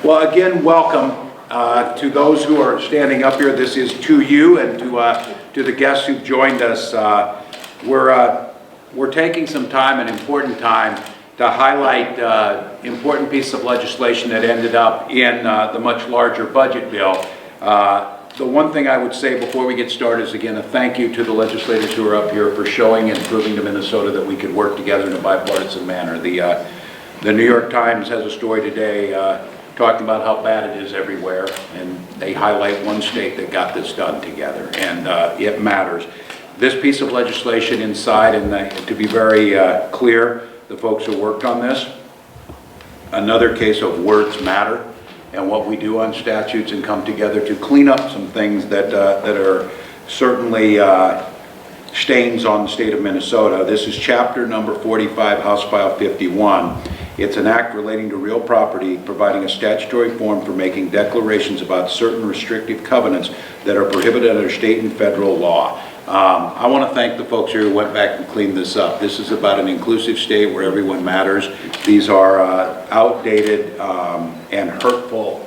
Well, again, welcome to those who are standing up here. This is to you and to the guests who've joined us. We're taking some time, an important time, to highlight important piece of legislation that ended up in the much larger budget bill. The one thing I would say before we get started is, again, a thank you to the legislators who are up here for showing and proving to Minnesota that we could work together in a bipartisan manner. The New York Times has a story today talking about how bad it is everywhere, and they highlight one state that got this done together, and it matters. This piece of legislation inside, and to be very clear, the folks who worked on this, another case of words matter, and what we do on statutes and come together to clean up some things that are certainly stains on the state of Minnesota. This is chapter number 45, House File 51. It's an act relating to real property, providing a statutory form for making declarations about certain restrictive covenants that are prohibited under state and federal law. I want to thank the folks here who went back and cleaned this up. This is about an inclusive state where everyone matters. These are outdated and hurtful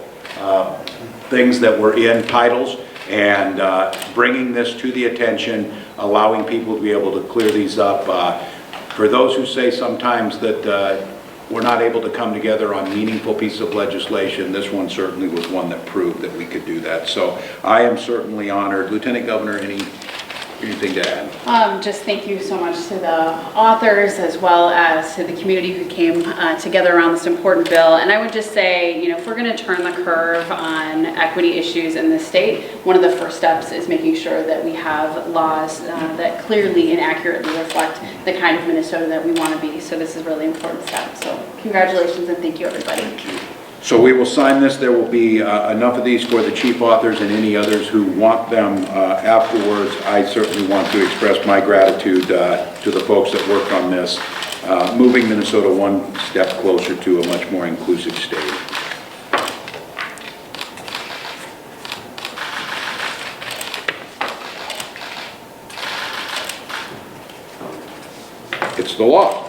things that were in titles, and bringing this to the attention, allowing people to be able to clear these up. For those who say sometimes that we're not able to come together on meaningful pieces of legislation, this one certainly was one that proved that we could do that. So I am certainly honored. Lieutenant Governor, anything to add? Just thank you so much to the authors as well as to the community who came together around this important bill. And I would just say, if we're going to turn the curve on equity issues in the state, one of the first steps is making sure that we have laws that clearly and accurately reflect the kind of Minnesota that we want to be. So this is a really important step. So congratulations and thank you, everybody. Thank you. So we will sign this. There will be enough of these for the chief authors and any others who want them afterwards. I certainly want to express my gratitude to the folks that worked on this, moving Minnesota one step closer to a much more inclusive state. It's the law.